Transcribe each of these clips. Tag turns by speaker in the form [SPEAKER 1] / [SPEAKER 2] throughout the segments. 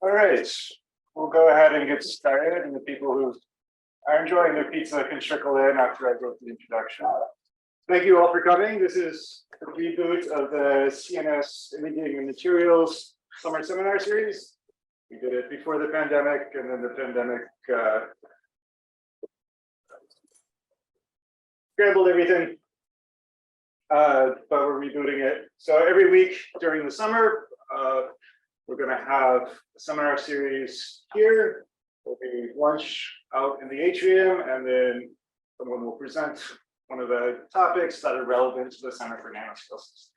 [SPEAKER 1] All right, we'll go ahead and get started, and the people who are enjoying their pizza can trickle in after I go through the introduction. Thank you all for coming. This is the reboot of the CNS Imaging and Materials Summer Seminar Series. We did it before the pandemic, and then the pandemic scrambled everything, but we're rebooting it. So every week during the summer, we're going to have a seminar series here. There'll be lunch out in the atrium, and then someone will present one of the topics that are relevant to the Center for Nanoscale Systems.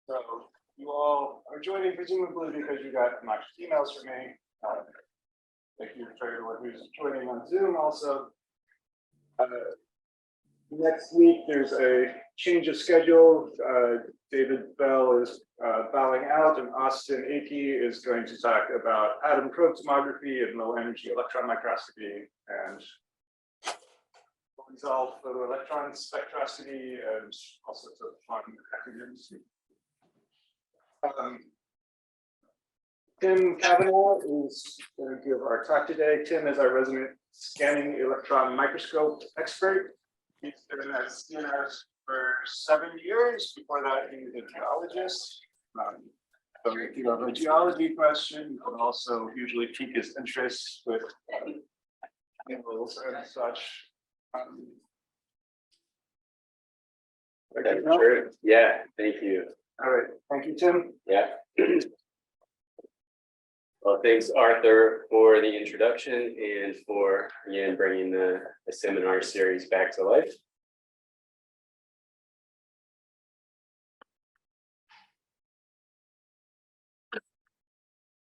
[SPEAKER 1] So you all are joining presumably because you got obnoxious emails from me. Thank you for everyone who's joining on Zoom also. Next week, there's a change of schedule. David Bell is bowing out, and Austin Akey is going to talk about atom probe tomography and low energy electron microscopy and resolve photoelectron spectroscopy and all sorts of fun acronyms. Tim Cavanaugh is going to give our talk today. Tim is our resident scanning electron microscope expert. He's been at CNS for 7 years. Before that, he was a geologist. So if you have a geology question, you can also usually pique his interest with minerals and such.
[SPEAKER 2] That's true. Yeah, thank you.
[SPEAKER 1] All right, thank you, Tim.
[SPEAKER 2] Yeah. Well, thanks, Arthur, for the introduction and for again bringing the seminar series back to life.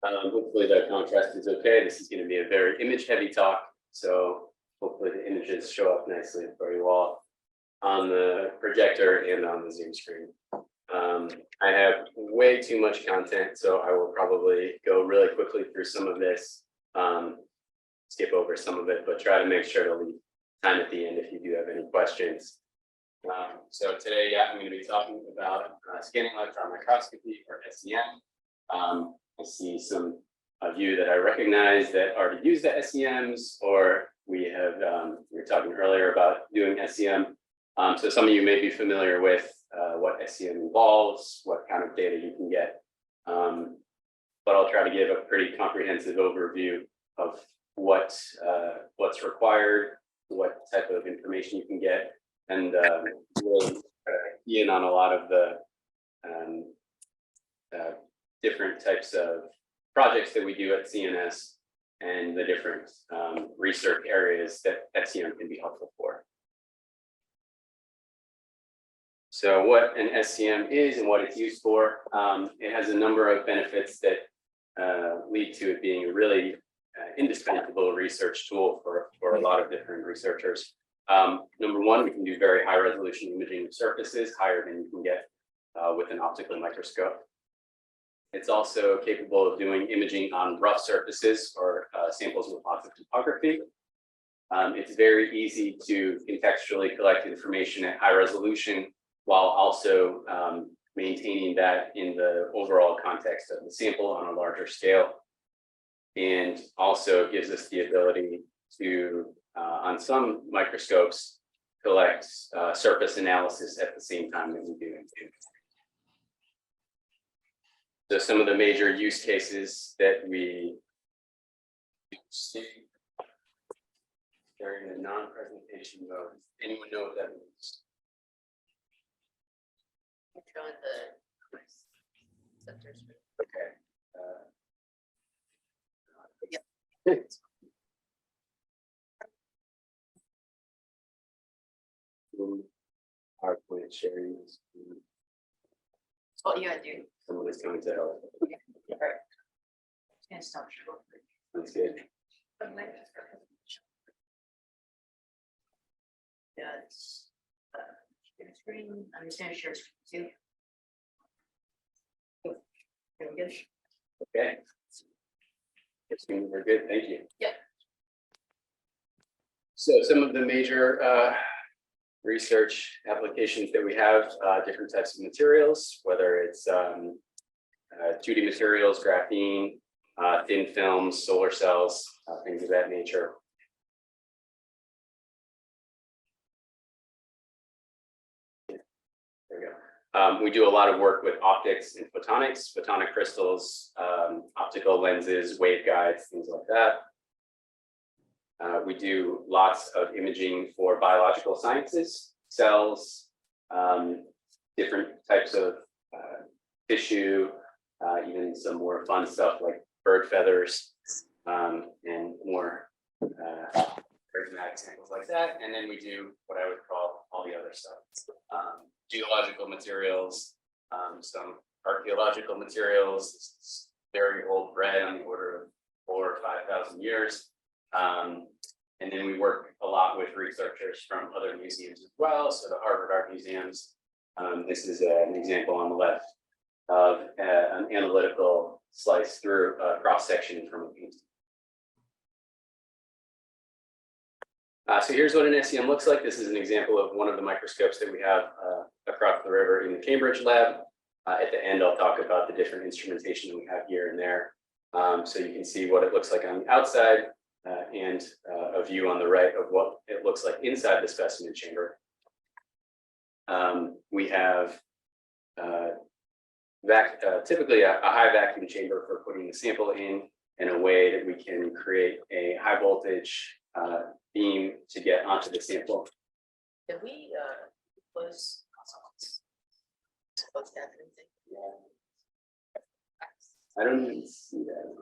[SPEAKER 2] Hopefully the contrast is okay. This is going to be a very image-heavy talk, so hopefully the images show up nicely for you all on the projector and on the Zoom screen. I have way too much content, so I will probably go really quickly through some of this, skip over some of it, but try to make sure to leave time at the end if you do have any questions. So today, I'm going to be talking about scanning electron microscopy, or SEM. I see some of you that I recognize that already use the SEMs, or we were talking earlier about doing SEM. So some of you may be familiar with what SEM involves, what kind of data you can get. But I'll try to give a pretty comprehensive overview of what's required, what type of information you can get, and really key in on a lot of the different types of projects that we do at CNS and the different research areas that SEM can be helpful for. So what an SEM is and what it's used for, it has a number of benefits that lead to it being a really indispensable research tool for a lot of different researchers. Number one, we can do very high resolution imaging of surfaces, higher than you can get with an optical microscope. It's also capable of doing imaging on rough surfaces or samples with lots of topography. It's very easy to contextually collect information at high resolution while also maintaining that in the overall context of the sample on a larger scale. And also gives us the ability to, on some microscopes, collect surface analysis at the same time that we do in imaging. So some of the major use cases that we see during the non-presentation mode. Anyone know what that means?
[SPEAKER 3] Controlling the sensors.
[SPEAKER 2] Okay.
[SPEAKER 3] Yep.
[SPEAKER 2] PowerPoint sharing.
[SPEAKER 3] What you gotta do.
[SPEAKER 2] Someone is coming to help.
[SPEAKER 3] All right. And stop.
[SPEAKER 2] That's good.
[SPEAKER 3] Yeah, it's share screen. I'm just gonna share screen too. There we go.
[SPEAKER 2] Okay. We're good. Thank you.
[SPEAKER 3] Yeah.
[SPEAKER 2] So some of the major research applications that we have, different types of materials, whether it's 2D materials, graphene, thin films, solar cells, things of that nature. There we go. We do a lot of work with optics and photonics, photonic crystals, optical lenses, waveguides, things like that. We do lots of imaging for biological sciences, cells, different types of tissue, even some more fun stuff like bird feathers, and more charismatic examples like that. And then we do what I would call all the other stuff. Geological materials, some archaeological materials. This is very old bread on the order of 4,000 or 5,000 years. And then we work a lot with researchers from other museums as well. So the Harvard Art Museums. This is an example on the left of an analytical slice through a cross section from a painting. So here's what an SEM looks like. This is an example of one of the microscopes that we have across the river in the Cambridge lab. At the end, I'll talk about the different instrumentation that we have here and there. So you can see what it looks like on the outside and a view on the right of what it looks like inside the specimen chamber. We have typically a high vacuum chamber for putting the sample in a way that we can create a high voltage beam to get onto the sample.
[SPEAKER 3] Can we close that anything?
[SPEAKER 2] I don't even see that.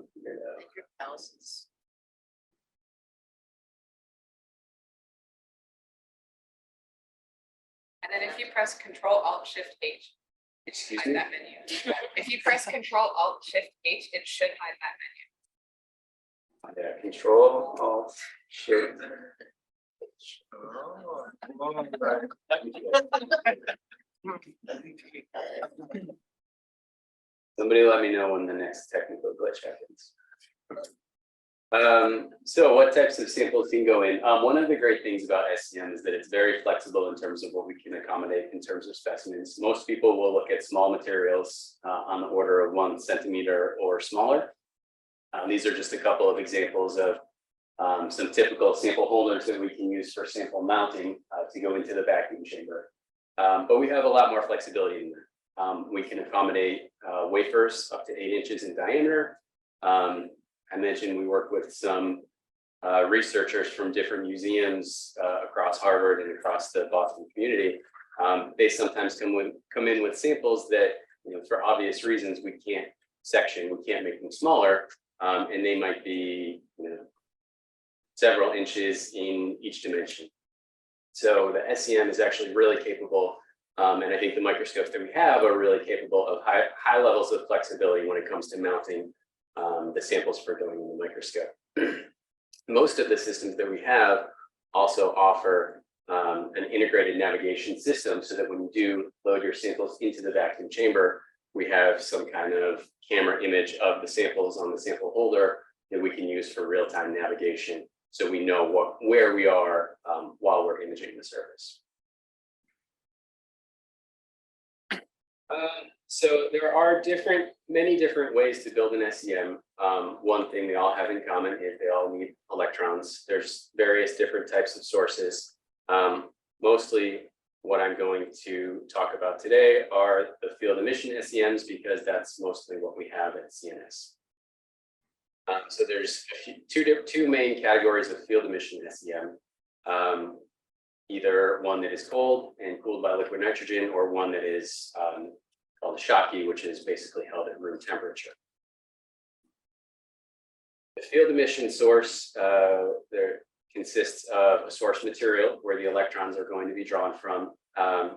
[SPEAKER 3] Thousands.
[SPEAKER 4] And then if you press Control-Alt-Shift-H,
[SPEAKER 2] Excuse
[SPEAKER 4] hide
[SPEAKER 2] me?
[SPEAKER 4] that menu. If you press Control-Alt-Shift-H, it should hide that menu.
[SPEAKER 2] Yeah, Control, Alt, Shift. Somebody let me know when the next technical glitch happens. So what types of samples can go in? One of the great things about SEM is that it's very flexible in terms of what we can accommodate in terms of specimens. Most people will look at small materials on the order of 1 centimeter or smaller. These are just a couple of examples of some typical sample holders that we can use for sample mounting to go into the vacuum chamber. But we have a lot more flexibility in there. We can accommodate wafers up to 8 inches in diameter. I mentioned we work with some researchers from different museums across Harvard and across the Boston community. They sometimes come in with samples that, for obvious reasons, we can't section, we can't make them smaller, and they might be, several inches in each dimension. So the SEM is actually really capable, and I think the microscopes that we have are really capable of high levels of flexibility when it comes to mounting the samples for going in the microscope. Most of the systems that we have also offer an integrated navigation system so that when you do load your samples into the vacuum chamber, we have some kind of camera image of the samples on the sample holder that we can use for real-time navigation. So we know where we are while we're imaging the surface. So there are many different ways to build an SEM. One thing they all have in common is they all need electrons. There's various different types of sources. Mostly what I'm going to talk about today are the field emission SEMs because that's mostly what we have at CNS. So there's two main categories of field emission SEM. Either one that is cold and cooled by liquid nitrogen, or one that is called Schottky, which is basically held at room temperature. The field emission source there consists of a source material where the electrons are going to be drawn from.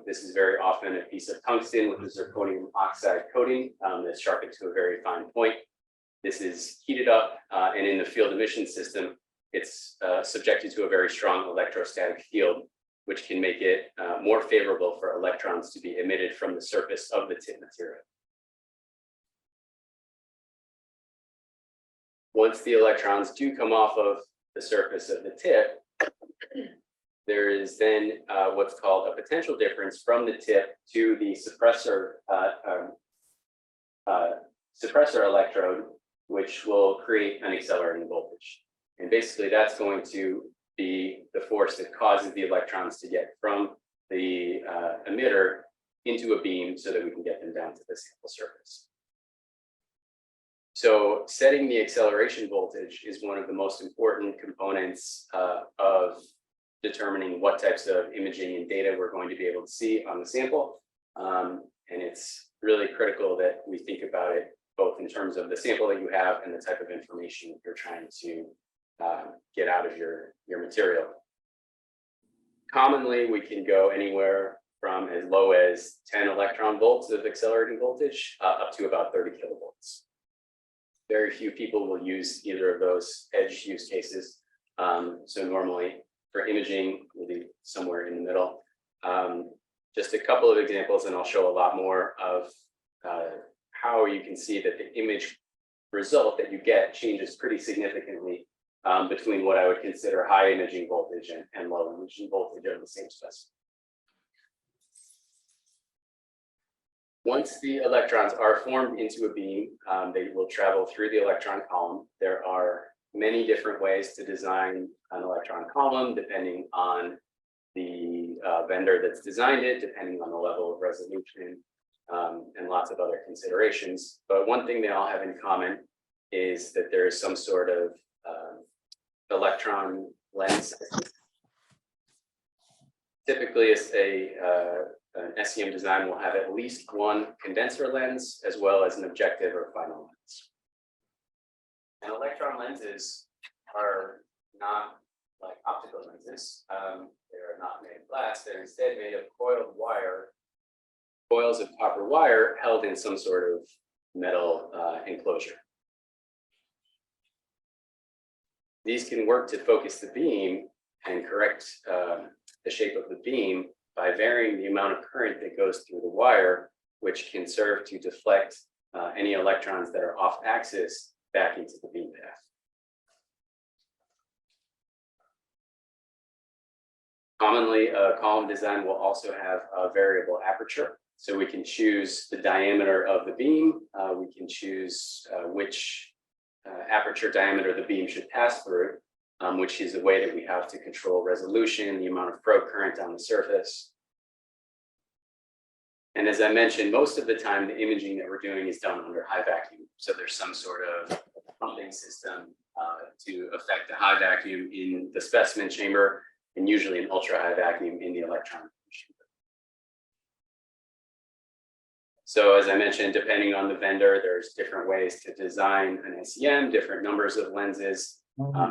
[SPEAKER 2] This is very often a piece of tungsten with a zirconium oxide coating that's sharpened to a very fine point. This is heated up, and in the field emission system, it's subjected to a very strong electrostatic field, which can make it more favorable for electrons to be emitted from the surface of the tip material. Once the electrons do come off of the surface of the tip, there is then what's called a potential difference from the tip to the suppressor electrode, which which will create an accelerating voltage. And basically that's going to be the force that causes the electrons to get from the emitter into a beam so that we can get them down to the sample surface. So setting the acceleration voltage is one of the most important components of determining what types of imaging and data we're going to be able to see on the sample. And it's really critical that we think about it both in terms of the sample that you have and the type of information you're trying to get out of your material. Commonly, we can go anywhere from as low as 10 electron volts of accelerating voltage up to about 30 kilovolts. Very few people will use either of those edge use cases. So normally for imaging, we'll be somewhere in the middle. Just a couple of examples, and I'll show a lot more of how you can see that the image result that you get changes pretty significantly between what I would consider high imaging voltage and low imaging voltage of the same specimen. Once the electrons are formed into a beam, they will travel through the electron column. There are many different ways to design an electron column, depending on the vendor that's designed it, depending on the level of resolution, and lots of other considerations. But one thing they all have in common is that there is some sort of electron lens. Typically, an SEM design will have at least one condenser lens as well as an objective or final lens. And electron lenses are not like optical lenses. They're not made of glass. They're instead made of coiled wire, coils of copper wire held in some sort of metal enclosure. These can work to focus the beam and correct the shape of the beam by varying the amount of current that goes through the wire, which can serve to deflect any electrons that are off axis back into the beam path. Commonly, a column design will also have a variable aperture. So we can choose the diameter of the beam. We can choose which aperture diameter the beam should pass through, which is a way that we have to control resolution, the amount of probe current on the surface. And as I mentioned, most of the time, the imaging that we're doing is done under high vacuum. So there's some sort of pumping system to affect the high vacuum in the specimen chamber, and usually an ultra high vacuum in the electron chamber. So as I mentioned, depending on the vendor, there's different ways to design an SEM, different numbers of lenses,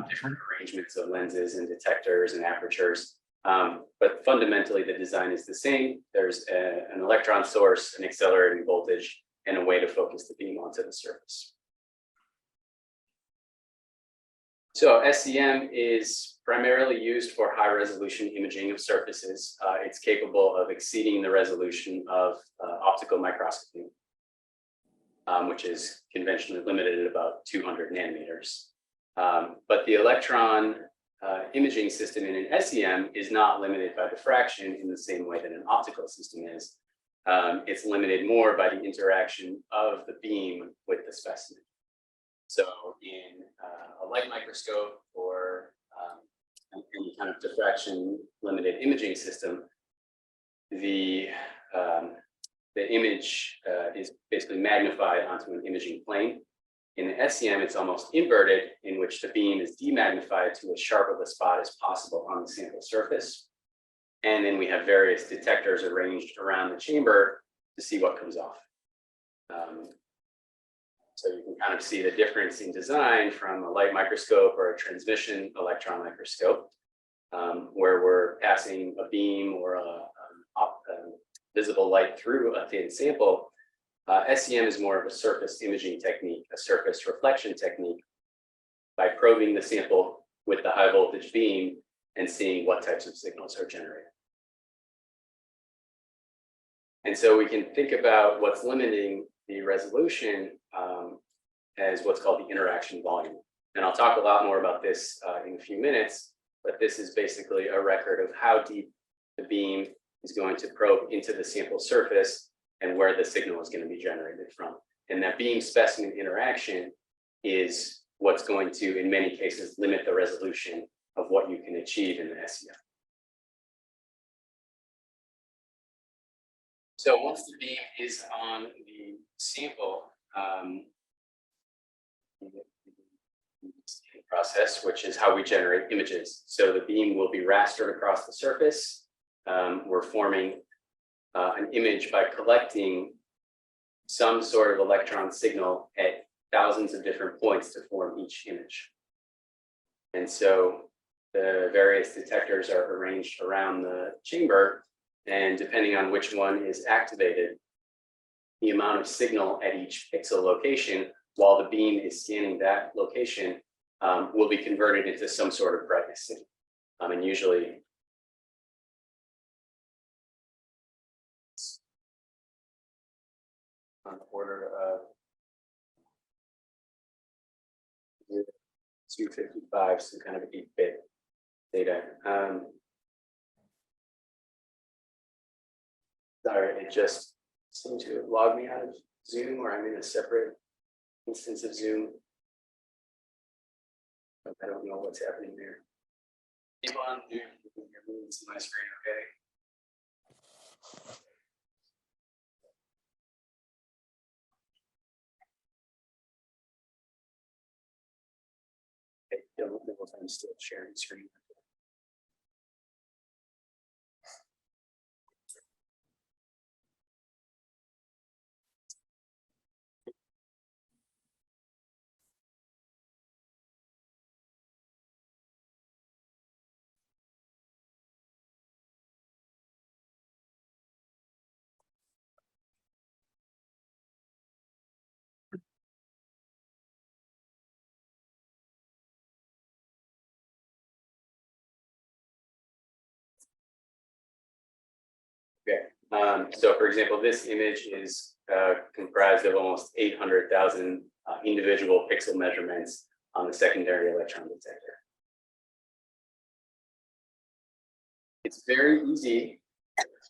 [SPEAKER 2] different arrangements of lenses and detectors and apertures. But fundamentally, the design is the same. There's an electron source, an accelerating voltage, and a way to focus the beam onto the surface. So SEM is primarily used for high resolution imaging of surfaces. It's capable of exceeding the resolution of optical microscopy, which is conventionally limited at about 200 nanometers. But the electron imaging system in an SEM is not limited by diffraction in the same way that an optical system is. It's limited more by the interaction of the beam with the specimen. So in a light microscope or any kind of diffraction limited imaging system, the image is basically magnified onto an imaging plane. In the SEM, it's almost inverted, in which the beam is demagnified to as sharp of a spot as possible on the sample surface. And then we have various detectors arranged around the chamber to see what comes off. So you can kind of see the difference in design from a light microscope or a transmission electron microscope, where we're passing a beam or a visible light through a thin sample. SEM is more of a surface imaging technique, a surface reflection technique, by probing the sample with the high voltage beam and seeing what types of signals are generated. And so we can think about what's limiting the resolution as what's called the interaction volume. And I'll talk a lot more about this in a few minutes, but this is basically a record of how deep the beam is going to probe into the sample surface and where the signal is going to be generated from. And that beam specimen interaction is what's going to, in many cases, limit the resolution of what you can achieve in the SEM. So once the beam is on the sample, process, which is how we generate images. So the beam will be rastered across the surface. We're forming an image by collecting some sort of electron signal at thousands of different points to form each image. And so the various detectors are arranged around the chamber, and depending on which one is activated, the amount of signal at each pixel location while the beam is scanning that location will be converted into some sort of brightness signal. And usually on the order of 255, some kind of 8-bit data. Sorry, it just seemed to log me out of Zoom, or I'm in a separate instance of Zoom. I don't know what's happening there. People on Zoom, you can hear me, see my screen, okay? I don't know if I'm still sharing screen. Okay, so for example, this image is comprised of almost 800,000 individual pixel measurements on the secondary electron detector. It's very easy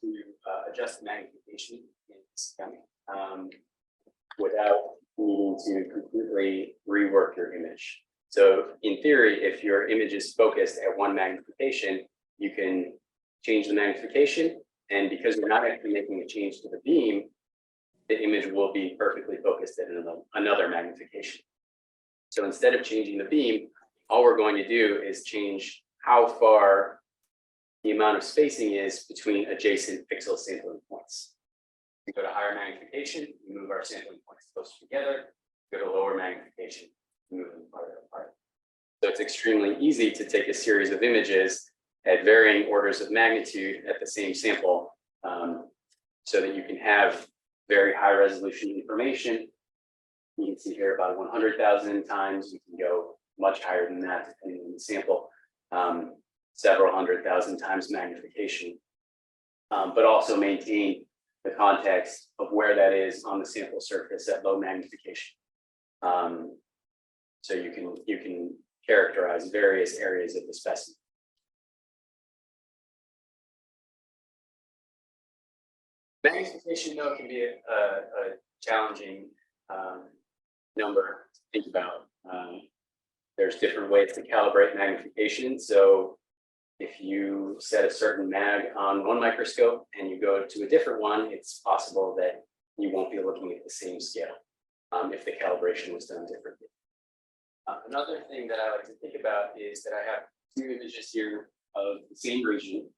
[SPEAKER 2] to adjust the magnification in SEM without needing to completely rework your image. So in theory, if your image is focused at one magnification, you can change the magnification. And because you're not actually making a change to the beam, the image will be perfectly focused at another magnification. So instead of changing the beam, all we're going to do is change how far the amount of spacing is between adjacent pixel sampling points. We go to higher magnification, we move our sampling points closer together. Go to lower magnification, move them farther apart. So it's extremely easy to take a series of images at varying orders of magnitude at the same sample, so that you can have very high resolution information. You can see here about 100,000 times. You can go much higher than that depending on the sample, several 100,000 times magnification, but also maintain the context of where that is on the sample surface at low magnification. So you can characterize various areas of the specimen. Magnification, though, can be a challenging number to think about. There's different ways to calibrate magnification. So if you set a certain mag on one microscope and you go to a different one, it's possible that you won't be looking at the same scale if the calibration was done differently. Another thing that I like to think about is that I have two images here of the same region.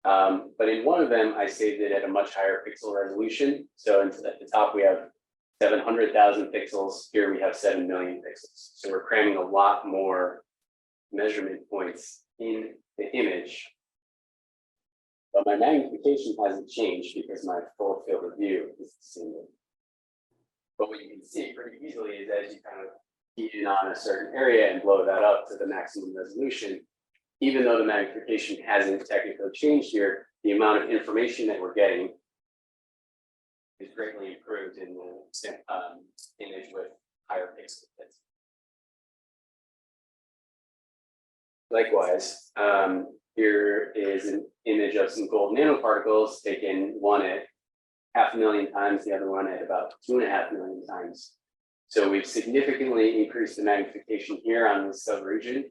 [SPEAKER 2] But in one of them, I saved it at a much higher pixel resolution. So at the top, we have 700,000 pixels. Here we have 7 million pixels. So we're cramming a lot more measurement points in the image. But my magnification hasn't changed because my full field of view is the same. But what you can see pretty easily is as you kind of key in on a certain area and blow that up to the maximum resolution, even though the magnification hasn't technically changed here, the amount of information that we're getting is greatly improved in the image with higher pixel density. Likewise, here is an image of some gold nanoparticles taken, one at 500,000 times, the other one at about 2.5 million times. So we've significantly increased the magnification here on this subregion.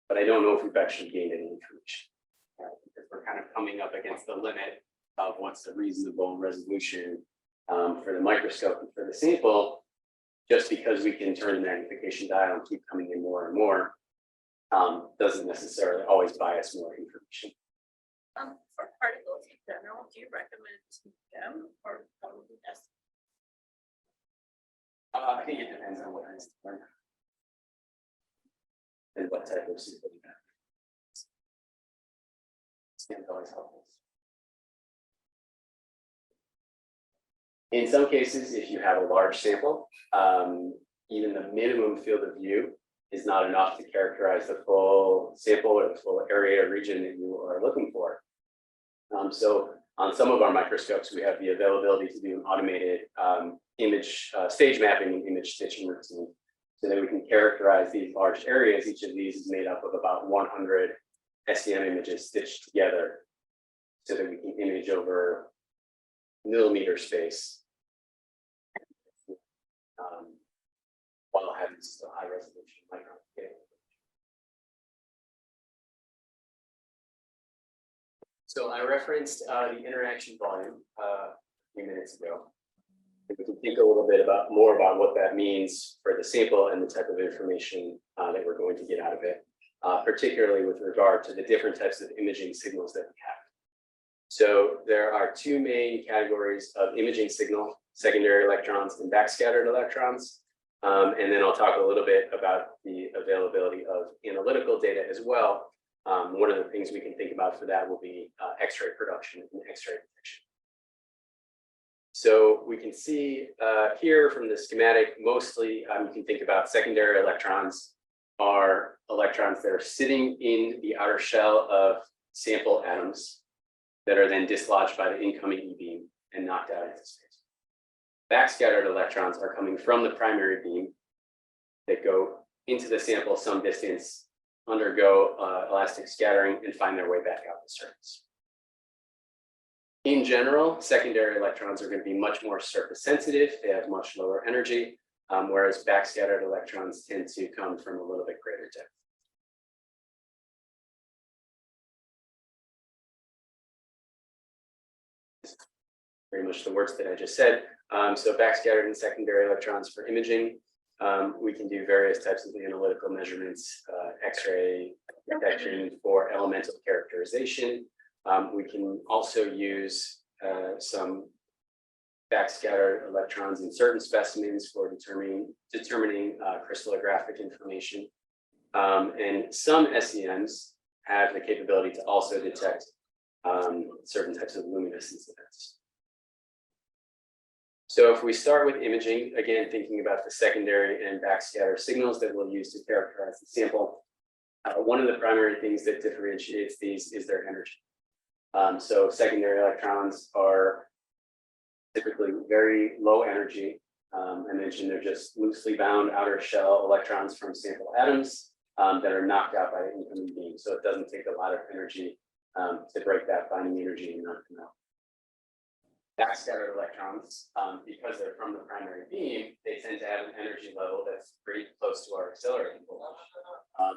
[SPEAKER 2] But I don't know if we've actually gained any information. Because we're kind of coming up against the limit of what's a reasonable resolution for the microscope and for the sample. Just because we can turn the magnification dial and keep coming in more and more, doesn't necessarily always buy us more information.
[SPEAKER 3] For particles in general, do you recommend them or probably just?
[SPEAKER 2] I think it depends on what is learned. And what type of sample you have. It's always helpful. In some cases, if you have a large sample, even the minimum field of view is not enough to characterize the full sample or the full area or region that you are looking for. So on some of our microscopes, we have the availability to do an automated image stage mapping and image stitching routine so that we can characterize these large areas. Each of these is made up of about 100 SEM images stitched together so that we can image over millimeter space while having still high resolution micron scale. So I referenced the interaction volume a few minutes ago. We can think a little bit more about what that means for the sample and the type of information that we're going to get out of it, particularly with regard to the different types of imaging signals that we have. So there are two main categories of imaging signal: secondary electrons and backscattered electrons. And then I'll talk a little bit about the availability of analytical data as well. One of the things we can think about for that will be X-ray production and X-ray detection. So we can see here from the schematic, mostly you can think about secondary electrons are electrons that are sitting in the outer shell of sample atoms that are then dislodged by the incoming E-beam and knocked out into space. Backscattered electrons are coming from the primary beam that go into the sample some distance, undergo elastic scattering, and find their way back out the surface. In general, secondary electrons are going to be much more surface sensitive. They have much lower energy, whereas backscattered electrons tend to come from a little bit greater depth. Very much the words that I just said. So backscattered and secondary electrons for imaging. We can do various types of analytical measurements, X-ray detection for elemental characterization. We can also use some backscattered electrons in certain specimens for determining crystallographic information. And some SEMs have the capability to also detect certain types of luminescence events. So if we start with imaging, again, thinking about the secondary and backscatter signals that we'll use to characterize the sample, one of the primary things that differentiates these is their energy. So secondary electrons are typically very low energy. I mentioned they're just loosely bound outer shell electrons from sample atoms that are knocked out by the incoming beam. So it doesn't take a lot of energy to break that binding energy and knock them out. Backscattered electrons, because they're from the primary beam, they tend to have an energy level that's pretty close to our accelerating voltage.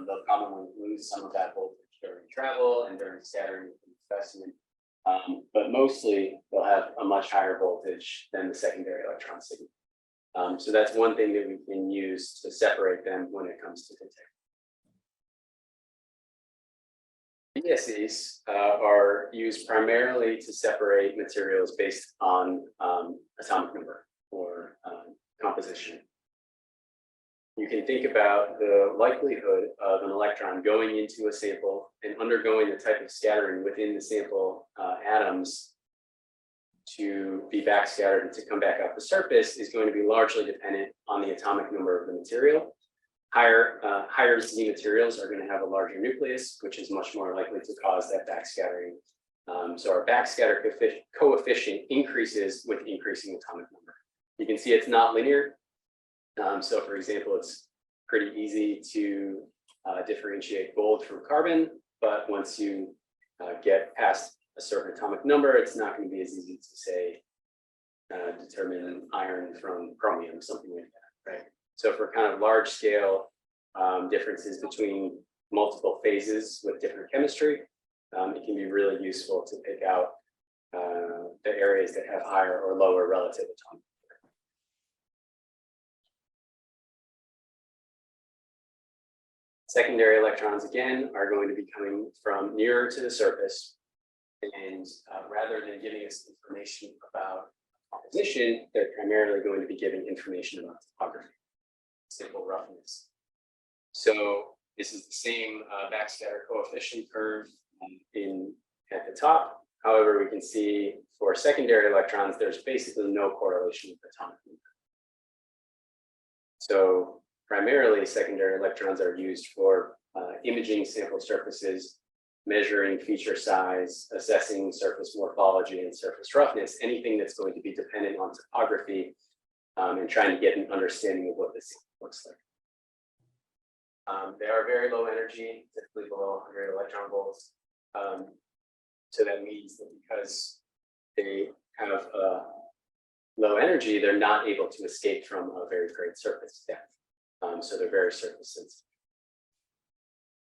[SPEAKER 2] They'll commonly lose some of that voltage during travel and during scattering of the specimen, but mostly they'll have a much higher voltage than the secondary electron signal. So that's one thing that we can use to separate them when it comes to detecting. BSEs are used primarily to separate materials based on atomic number or composition. You can think about the likelihood of an electron going into a sample and undergoing the type of scattering within the sample atoms to be backscattered and to come back out the surface is going to be largely dependent on the atomic number of the material. Higher Z materials are going to have a larger nucleus, which is much more likely to cause that backscattering. So our backscatter coefficient increases with increasing atomic number. You can see it's not linear. So for example, it's pretty easy to differentiate gold from carbon, but once you get past a certain atomic number, it's not going to be as easy to say determine iron from chromium, something like that, right? So for kind of large scale differences between multiple phases with different chemistry, it can be really useful to pick out the areas that have higher or lower relative atomic. Secondary electrons, again, are going to be coming from nearer to the surface. And rather than giving us information about composition, they're primarily going to be giving information about topography, simple roughness. So this is the same backscatter coefficient curve at the top. However, we can see for secondary electrons, there's basically no correlation with atomic number. So primarily, secondary electrons are used for imaging sample surfaces, measuring feature size, assessing surface morphology and surface roughness, anything that's going to be dependent on topography, and trying to get an understanding of what this looks like. They are very low energy, typically below 100 electron volts. So that means that because they have low energy, they're not able to escape from a very great surface depth. So they're very surface sensitive.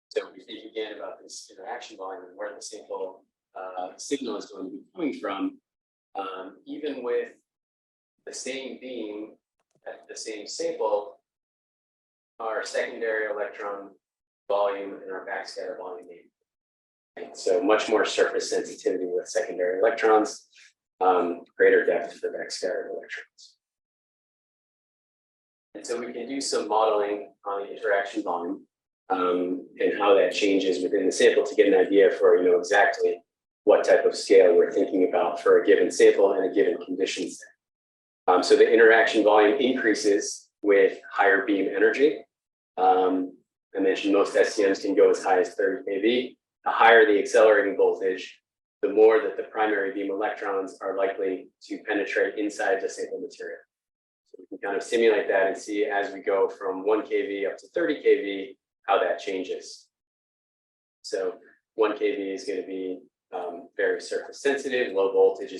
[SPEAKER 2] So we think again about this interaction volume and where the sample signal is going to be coming from. Even with the same beam at the same sample, our secondary electron volume and our backscatter volume. Right? So much more surface sensitivity with secondary electrons, greater depth for backscattered electrons. And so we can do some modeling on the interaction volume and how that changes within the sample to get an idea for exactly what type of scale we're thinking about for a given sample and a given condition set. So the interaction volume increases with higher beam energy. I mentioned most STMs can go as high as 30 kV. The higher the accelerating voltage, the more that the primary beam electrons are likely to penetrate inside the sample material. So we can kind of simulate that and see as we go from 1 kV up to 30 kV, how that changes. So 1 kV is going to be very surface sensitive. Low voltage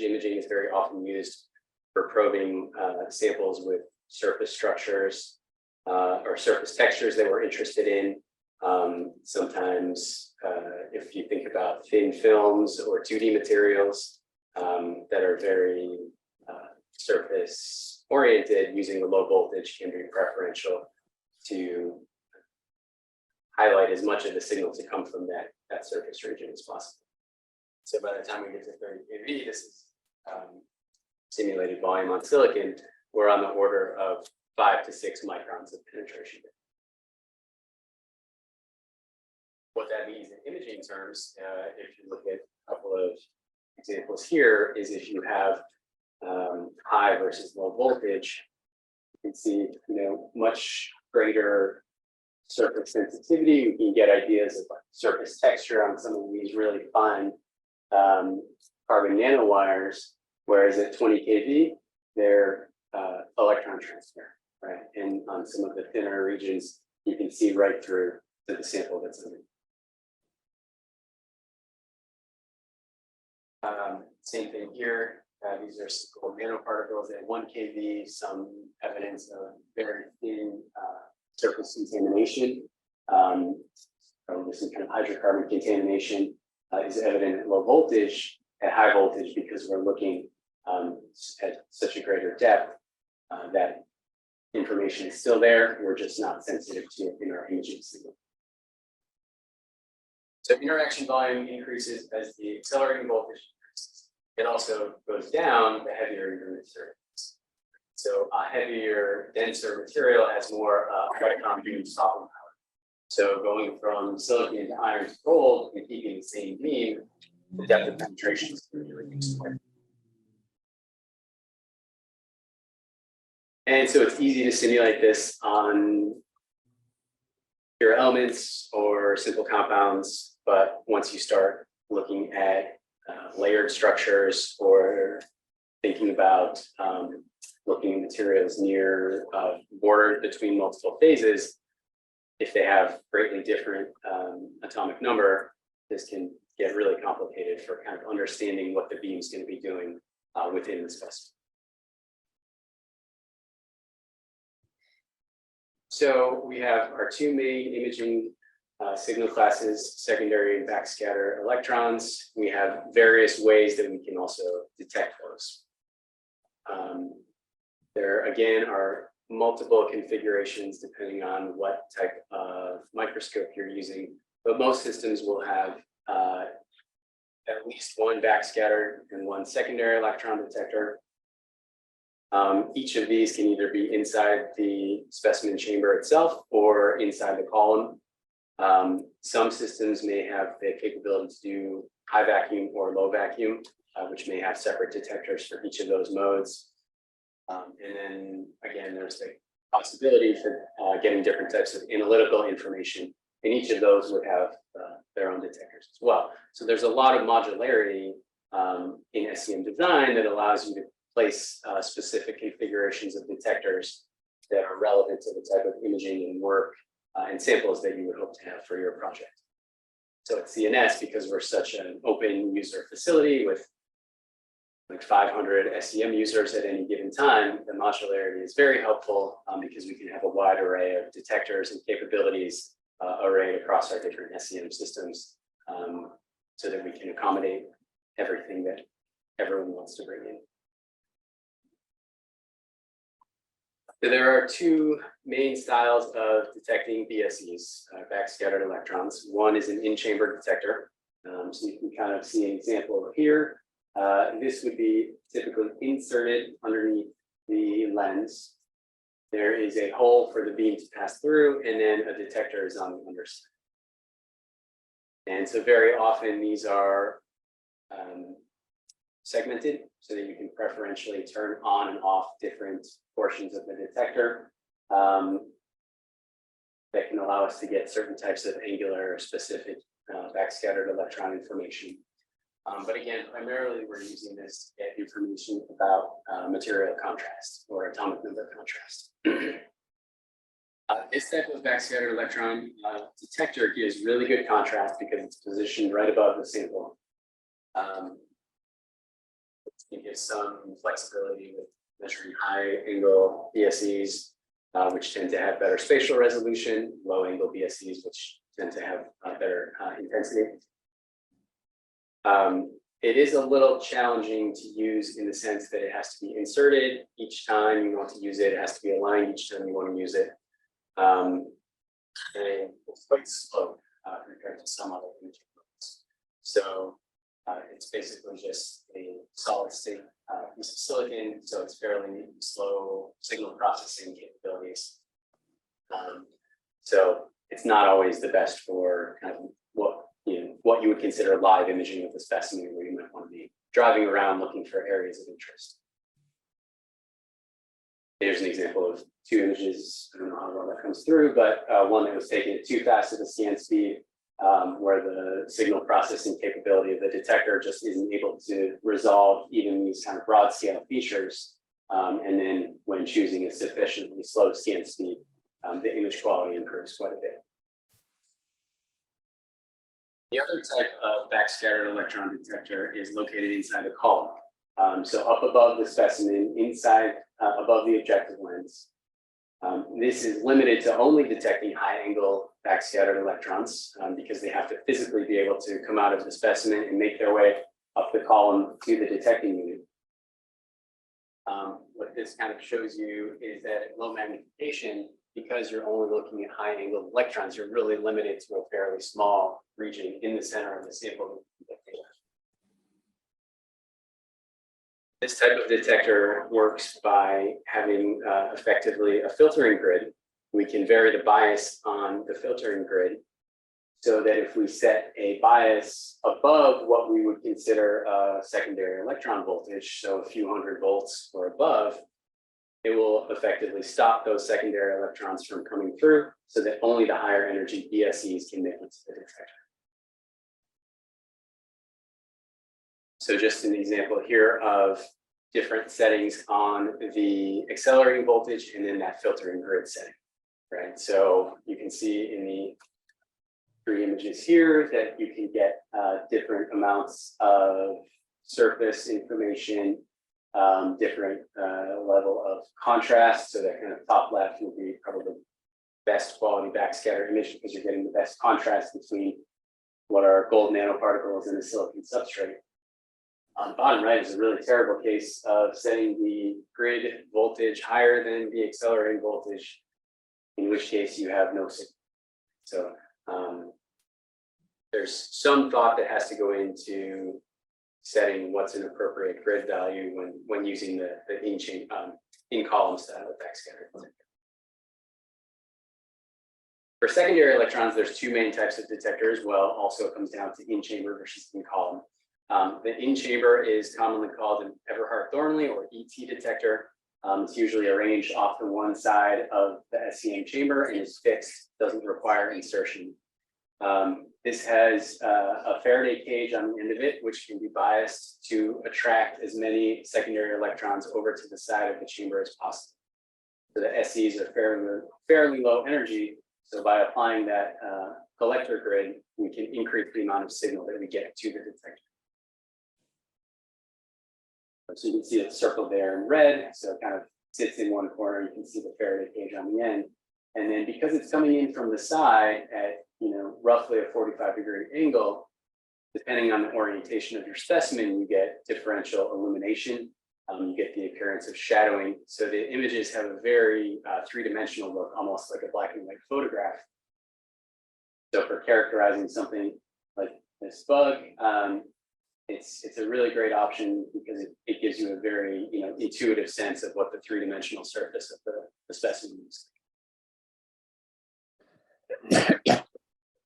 [SPEAKER 2] imaging is very often used for probing samples with surface structures or surface textures that we're interested in. Sometimes if you think about thin films or 2D materials that are very surface oriented, using a low voltage can be preferential to highlight as much of the signal to come from that surface region as possible. So by the time we get to 30 kV, this is simulated volume on silicon. We're on the order of 5 to 6 microns of penetration. What that means in imaging terms, if you look at a couple of examples here, is if you have high versus low voltage, you can see much greater surface sensitivity. You can get ideas of surface texture on some of these really fine carbon nanowires, whereas at 20 kV, they're electron transparent, right? And on some of the thinner regions, you can see right through to the sample that's in it. Same thing here. These are simple nanoparticles at 1 kV, some evidence of very thin surface contamination. This is kind of hydrocarbon contamination is evident at low voltage. At high voltage, because we're looking at such a greater depth, that information is still there. We're just not sensitive to it in our imaging signal. So interaction volume increases as the accelerating voltage increases. It also goes down the heavier your material is. So a heavier, denser material has more electron beam stopping power. So going from silicon to iron to gold and keeping the same beam, the depth of penetration is going to be reduced. And so it's easy to simulate this on pure elements or simple compounds, but once you start looking at layered structures or thinking about looking at materials near border between multiple phases, if they have greatly different atomic number, this can get really complicated for kind of understanding what the beam is going to be doing within the specimen. So we have our two main imaging signal classes, secondary and backscatter electrons. We have various ways that we can also detect those. There again are multiple configurations depending on what type of microscope you're using, but most systems will have at least one backscatter and one secondary electron detector. Each of these can either be inside the specimen chamber itself or inside the column. Some systems may have the capability to do high vacuum or low vacuum, which may have separate detectors for each of those modes. And then again, there's the possibility for getting different types of analytical information, and each of those would have their own detectors as well. So there's a lot of modularity in SEM design that allows you to place specific configurations of detectors that are relevant to the type of imaging and work and samples that you would hope to have for your project. So at CNS, because we're such an open user facility with like 500 SEM users at any given time, the modularity is very helpful because we can have a wide array of detectors and capabilities arrayed across our different SEM systems so that we can accommodate everything that everyone wants to bring in. So there are two main styles of detecting BSEs, backscattered electrons. One is an in-chamber detector. So you can kind of see an example here. This would be typically inserted underneath the lens. There is a hole for the beam to pass through, and then a detector is on the underside. And so very often these are segmented so that you can preferentially turn on and off different portions of the detector that can allow us to get certain types of angular or specific backscattered electron information. But again, primarily we're using this to get information about material contrast or atomic number contrast. This type of backscattered electron detector gives really good contrast because it's positioned right above the sample. It gives some flexibility with measuring high angle BSEs, which tend to have better spatial resolution, low angle BSEs, which tend to have better intensity. It is a little challenging to use in the sense that it has to be inserted each time you want to use it. It has to be aligned each time you want to use it. And it's quite slow compared to some other imaging modes. So it's basically just a solid state piece of silicon, so it's fairly slow signal processing capabilities. So it's not always the best for kind of what you would consider live imaging of the specimen, where you might want to be driving around looking for areas of interest. Here's an example of two images. I don't know how well that comes through, but one that was taken at too fast at a scan speed, where the signal processing capability of the detector just isn't able to resolve even these kind of broad scale features. And then when choosing a sufficiently slow scan speed, the image quality improves quite a bit. The other type of backscattered electron detector is located inside the column. So up above the specimen, inside, above the objective lens. This is limited to only detecting high angle backscattered electrons because they have to physically be able to come out of the specimen and make their way up the column to the detecting unit. What this kind of shows you is that at low magnification, because you're only looking at high angle electrons, you're really limited to a fairly small region in the center of the sample. This type of detector works by having effectively a filtering grid. We can vary the bias on the filtering grid so that if we set a bias above what we would consider a secondary electron voltage, so a few hundred volts or above, it will effectively stop those secondary electrons from coming through so that only the higher energy BSEs can make it to the detector. So just an example here of different settings on the accelerating voltage and then that filtering grid setting, right? So you can see in the three images here that you can get different amounts of surface information, different level of contrast. So that kind of top left will be probably the best quality backscatter image because you're getting the best contrast between what are gold nanoparticles in a silicon substrate. On the bottom right is a really terrible case of setting the grid voltage higher than the accelerating voltage, in which case you have no signal. So there's some thought that has to go into setting what's an appropriate grid value when using the in-column style of backscatter. For secondary electrons, there's two main types of detectors. Well, also it comes down to in-chamber versus in-column. The in-chamber is commonly called an Everhart-Thornley or ET detector. It's usually arranged off to one side of the SEM chamber and is fixed, doesn't require insertion. This has a Faraday cage on the end of it, which can be biased to attract as many secondary electrons over to the side of the chamber as possible. So the SEs are fairly low energy. So by applying that collector grid, we can increase the amount of signal that we get to the detector. So you can see it circled there in red. So it kind of sits in one corner. You can see the Faraday cage on the end. And then because it's coming in from the side at roughly a 45-degree angle, depending on the orientation of your specimen, you get differential illumination. You get the appearance of shadowing. So the images have a very three-dimensional look, almost like a black and white photograph. So for characterizing something like this bug, it's a really great option because it gives you a very intuitive sense of what the three-dimensional surface of the specimen is.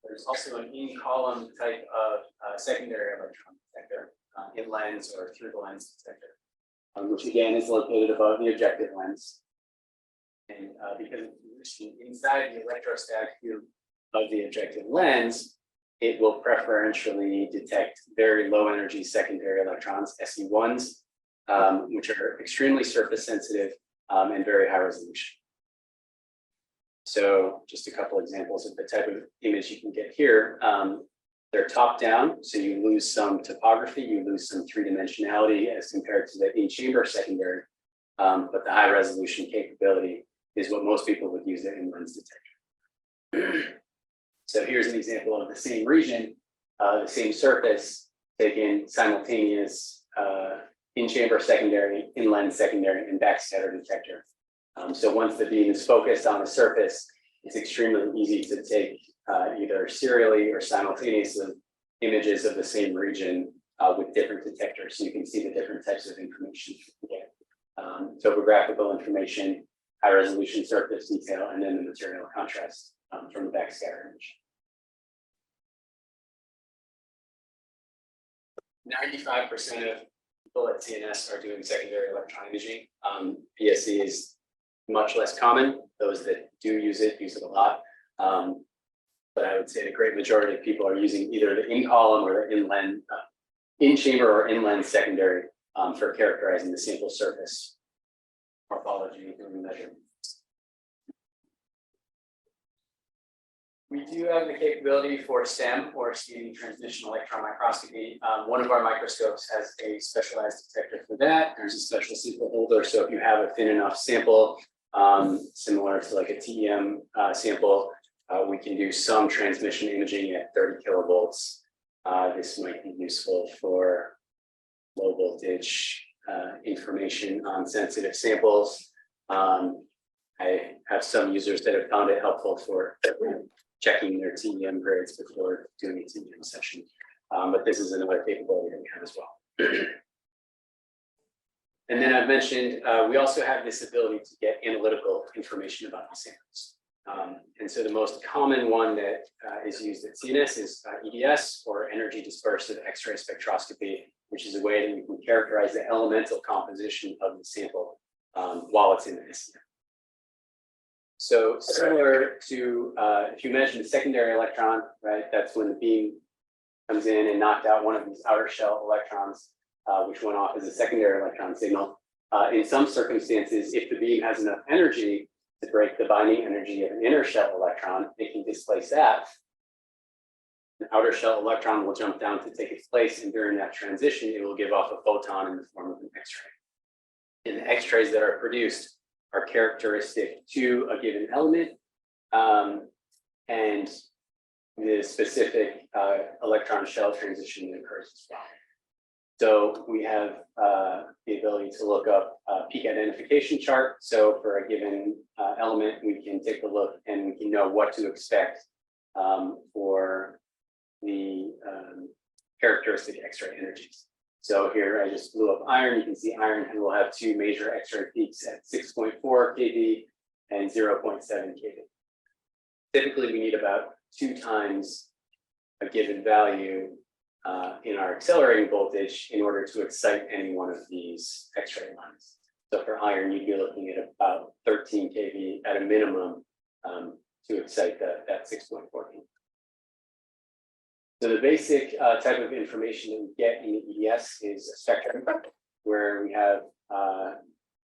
[SPEAKER 2] There's also an in-column type of secondary electron detector, in lens or through the lens detector, which again is located above the objective lens. And because it's positioned inside the electrostatic field of the objective lens, it will preferentially detect very low energy secondary electrons, SE1s, which are extremely surface sensitive and very high resolution. So just a couple examples of the type of image you can get here. They're top down, so you lose some topography, you lose some three-dimensionality as compared to the in-chamber secondary, but the high resolution capability is what most people would use the in-lens detector. So here's an example of the same region, the same surface, taken simultaneous in-chamber secondary, in-lens secondary, and backscatter detector. So once the beam is focused on the surface, it's extremely easy to take either serially or simultaneously images of the same region with different detectors. So you can see the different types of information you can get. Topographical information, high resolution surface detail, and then the material contrast from the backscatter image. 95% of people at CNS are doing secondary electron imaging. PSE is much less common. Those that do use it a lot. But I would say the great majority of people are using either the in-column or the in-lens, in-chamber or in-lens secondary for characterizing the sample surface morphology and measurement. We do have the capability for STEM or speeding transmission electron microscopy. One of our microscopes has a specialized detector for that. There's a special sample holder. So if you have a thin enough sample, similar to like a TEM sample, we can do some transmission imaging at 30 kilovolts. This might be useful for low voltage information on sensitive samples. I have some users that have found it helpful for checking their TEM grades before doing a TEM session. But this is another capability that we have as well. And then I've mentioned, we also have this ability to get analytical information about the samples. And so the most common one that is used at CNS is EDS, or energy dispersive X-ray spectroscopy, which is a way that we can characterize the elemental composition of the sample while it's in the SEM. So similar to, if you mentioned the secondary electron, right, that's when the beam comes in and knocked out one of these outer shell electrons, which went off as a secondary electron signal. In some circumstances, if the beam has enough energy to break the binding energy of an inner shell electron, it can displace that. An outer shell electron will jump down to take its place, and during that transition, it will give off a photon in the form of an X-ray. And the X-rays that are produced are characteristic to a given element, and the specific electron shell transition that occurs as well. So we have the ability to look up a peak identification chart. So for a given element, we can take a look and we can know what to expect for the characteristic X-ray energies. So here I just blew up iron. You can see iron will have two major X-ray peaks at 6.4 kV and 0.7 kV. Typically, we need about 2 times a given value in our accelerating voltage in order to excite any one of these X-ray lines. So for iron, you'd be looking at about 13 kV at a minimum to excite that 6.4 kV. So the basic type of information that we get in the EDS is a spectrum where we have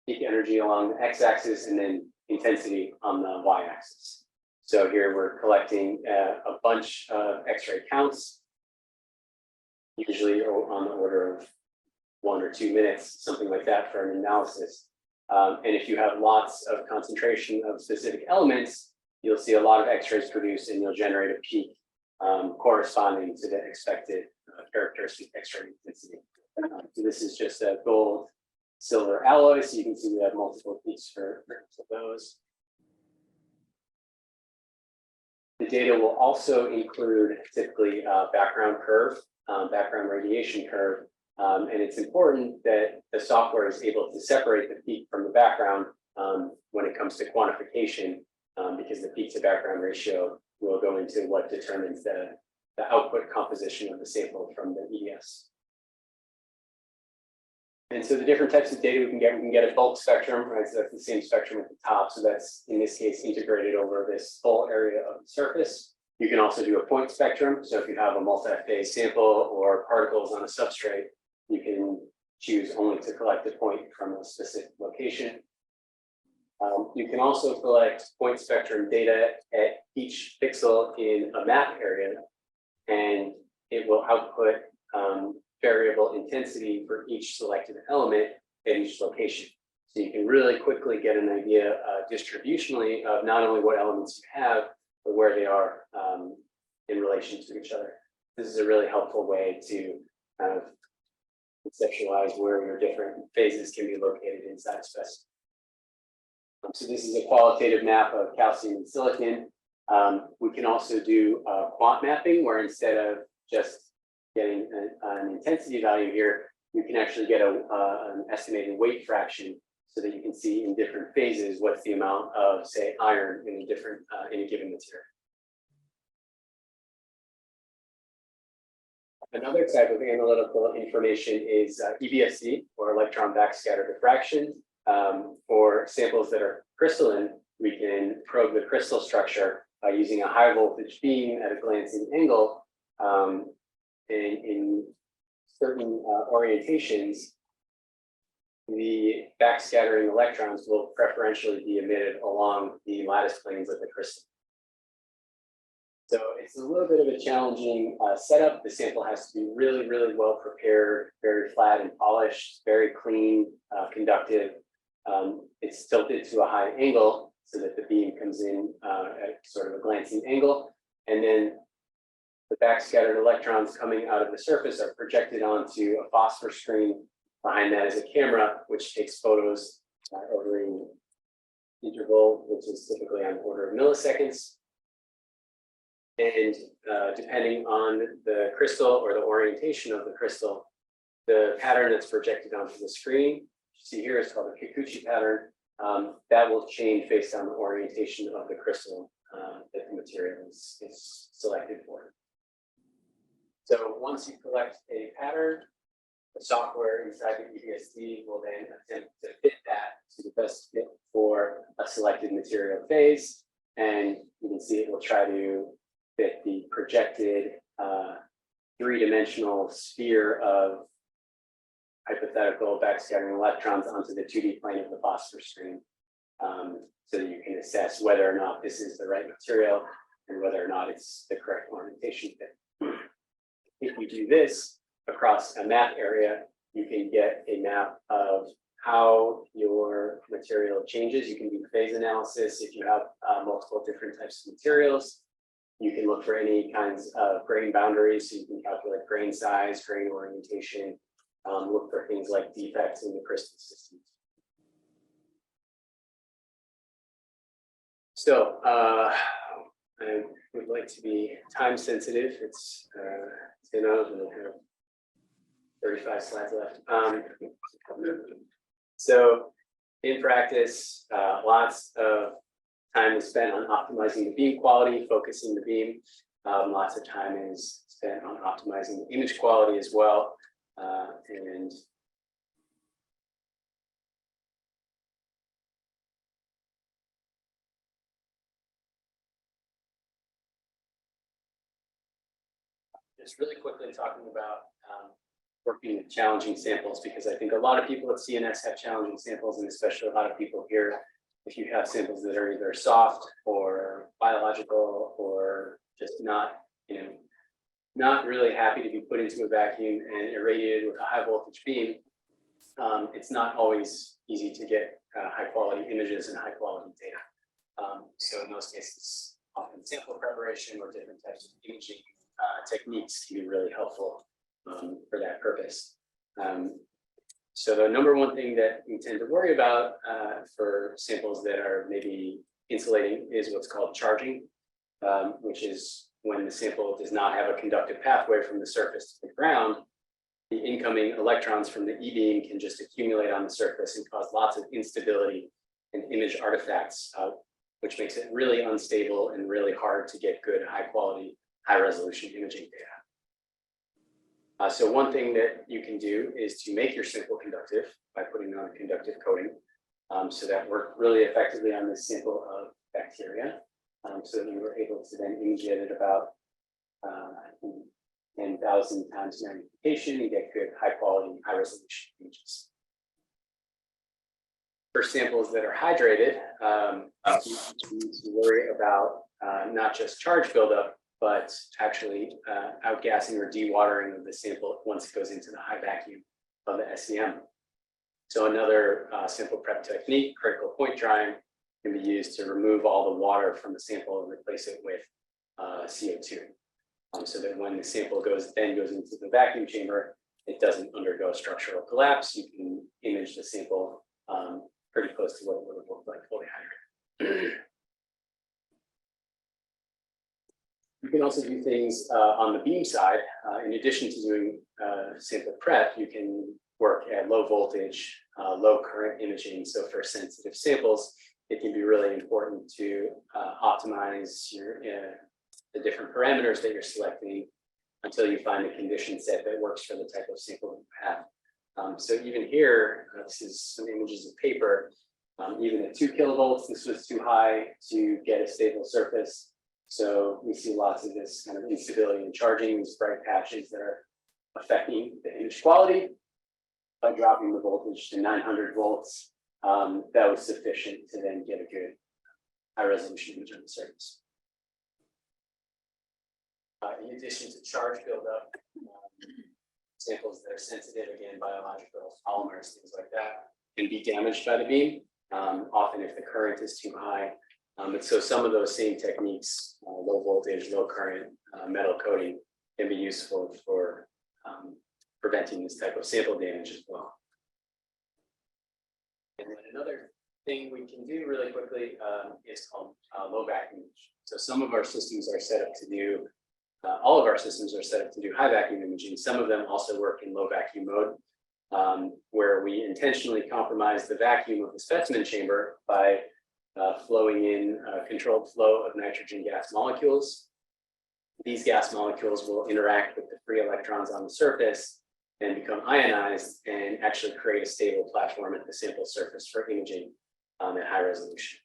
[SPEAKER 2] peak energy along the x-axis and then intensity on the y-axis. So here we're collecting a bunch of X-ray counts, usually on the order of 1 or 2 minutes, something like that for an analysis. And if you have lots of concentration of specific elements, you'll see a lot of X-rays produced and you'll generate a peak corresponding to the expected characteristic X-ray intensity. So this is just a gold silver alloy, so you can see we have multiple peaks for each of those. The data will also include typically background curve, background radiation curve, and it's important that the software is able to separate the peak from the background when it comes to quantification, because the peak to background ratio will go into what determines the output composition of the sample from the EDS. And so the different types of data we can get a bulk spectrum, right? So that's the same spectrum at the top. So that's, in this case, integrated over this full area of the surface. You can also do a point spectrum. So if you have a multi-phase sample or particles on a substrate, you can choose only to collect a point from a specific location. You can also collect point spectrum data at each pixel in a map area, and it will output variable intensity for each selected element at each location. So you can really quickly get an idea distributionally of not only what elements you have, but where they are in relation to each other. This is a really helpful way to kind of conceptualize where your different phases can be located inside a specimen. So this is a qualitative map of calcium and silicon. We can also do quant mapping, where instead of just getting an intensity value here, you can actually get an estimated weight fraction so that you can see in different phases what's the amount of, say, iron in a given material. Another type of analytical information is EBSD, or electron backscatter diffraction. For samples that are crystalline, we can probe the crystal structure by using a high voltage beam at a glancing angle. In certain orientations, the backscattering electrons will preferentially be emitted along the lattice planes of the crystal. So it's a little bit of a challenging setup. The sample has to be really, really well prepared, very flat and polished, very clean, conductive. It's tilted to a high angle so that the beam comes in at sort of a glancing angle. And then the backscattered electrons coming out of the surface are projected onto a phosphor screen. Behind that is a camera, which takes photos over an interval, which is typically on the order of milliseconds. And depending on the crystal or the orientation of the crystal, the pattern that's projected onto the screen, you see here is called the Kikuchi pattern. That will change based on the orientation of the crystal that the material is selected for. So once you collect a pattern, the software inside the EBSD will then attempt to fit that to the best fit for a selected material phase. And you can see it will try to fit the projected three-dimensional sphere of hypothetical backscattering electrons onto the 2D plane of the phosphor screen, so that you can assess whether or not this is the right material and whether or not it's the correct orientation fit. if you do this across a map area, you can get a map of how your material changes. You can do phase analysis if you have multiple different types of materials. You can look for any kinds of grain boundaries, so you can calculate grain size, grain orientation, look for things like defects in the crystal systems. So I would like to be time sensitive. It's 10 hours and I have 35 slides left. So in practice, lots of time is spent on optimizing the beam quality, focusing the beam. Lots of time is spent on optimizing the image quality as well. And just really quickly talking about working with challenging samples, because I think a lot of people at CNS have challenging samples, and especially a lot of people here, if you have samples that are either soft or biological or just not, not really happy to be put into a vacuum and irradiated with a high voltage beam, it's not always easy to get high quality images and high quality data. So in those cases, often sample preparation or different types of imaging techniques can be really helpful for that purpose. So the number one thing that we tend to worry about for samples that are maybe insulating is what's called charging, which is when the sample does not have a conductive pathway from the surface to the ground. The incoming electrons from the E-beam can just accumulate on the surface and cause lots of instability and image artifacts, which makes it really unstable and really hard to get good, high quality, high resolution imaging data. So one thing that you can do is to make your sample conductive by putting on a conductive coating. So that worked really effectively on this sample of bacteria. So that we were able to then image it at about 10,000 times magnification and get good high quality, high resolution images. For samples that are hydrated, you need to worry about not just charge buildup, but actually outgassing or dewatering of the sample once it goes into the high vacuum of the SEM. So another sample prep technique, critical point drying, can be used to remove all the water from the sample and replace it with CO2. So that when the sample goes into the vacuum chamber, it doesn't undergo structural collapse. You can image the sample pretty close to what it would have looked like fully hydrated. You can also do things on the beam side. In addition to doing sample prep, you can work at low voltage, low current imaging. So for sensitive samples, it can be really important to optimize your the different parameters that you're selecting until you find a condition set that works for the type of sample you have. So even here, this is some images of paper. Even at 2 kilovolts, this was too high to get a stable surface. So we see lots of this kind of instability in charging, these bright patches that are affecting the image quality. By dropping the voltage to 900 volts, that was sufficient to then get a good high resolution image on the surface. In addition to charge buildup, samples that are sensitive, again, biological polymers, things like that, can be damaged by the beam, often if the current is too high. And so some of those same techniques, low voltage, low current, metal coating, can be useful for preventing this type of sample damage as well. And then another thing we can do really quickly is called low vacuum. So some of our systems are set up to do, all of our systems are set up to do high vacuum imaging. Some of them also work in low vacuum mode, where we intentionally compromise the vacuum of the specimen chamber by flowing in a controlled flow of nitrogen gas molecules. These gas molecules will interact with the free electrons on the surface and become ionized and actually create a stable platform at the sample surface for imaging at high resolution.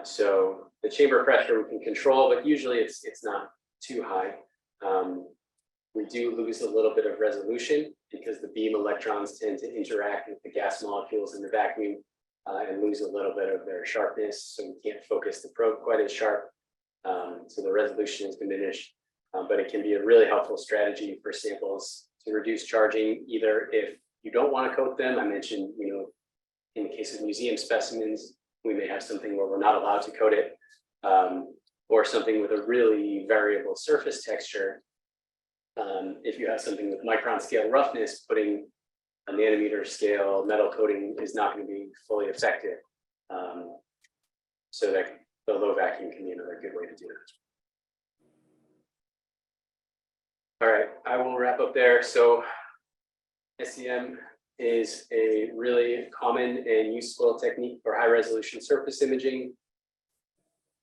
[SPEAKER 2] So the chamber pressure we can control, but usually it's not too high. We do lose a little bit of resolution because the beam electrons tend to interact with the gas molecules in the vacuum and lose a little bit of their sharpness, so we can't focus the probe quite as sharp. So the resolution is diminished. But it can be a really helpful strategy for samples to reduce charging, either if you don't want to coat them. I mentioned, in the case of museum specimens, we may have something where we're not allowed to coat it, or something with a really variable surface texture. If you have something with micron scale roughness, putting a nanometer scale metal coating is not going to be fully effective. So that the low vacuum can be another good way to do that. All right, I will wrap up there. So SEM is a really common and useful technique for high resolution surface imaging.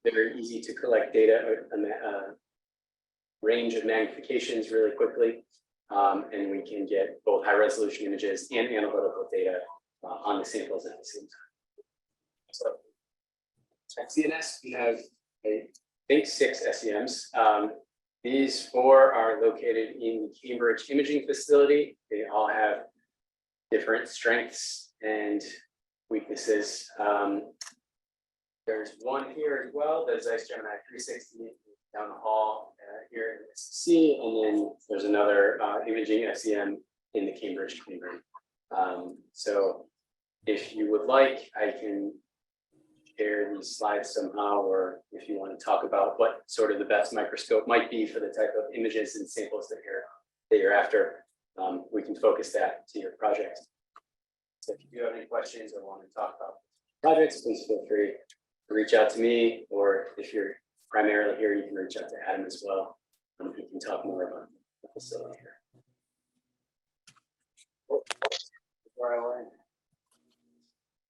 [SPEAKER 2] Very easy to collect data, a range of magnifications really quickly. And we can get both high resolution images and analytical data on the samples at the same time. So at CNS, we have, I think, 6 SEMs. These 4 are located in the Cambridge imaging facility. They all have different strengths and weaknesses. There's one here as well, the Zeiss Gemini 360 down the hall here in SCC, and then there's another imaging SEM in the Cambridge clean room. So if you would like, I can share these slides somehow, or if you want to talk about what sort of the best microscope might be for the type of images and samples that you're after, we can focus that to your project. So if you do have any questions or want to talk about projects, please feel free to reach out to me, or if you're primarily here, you can reach out to Adam as well. We can talk more about the facility here. Before I land.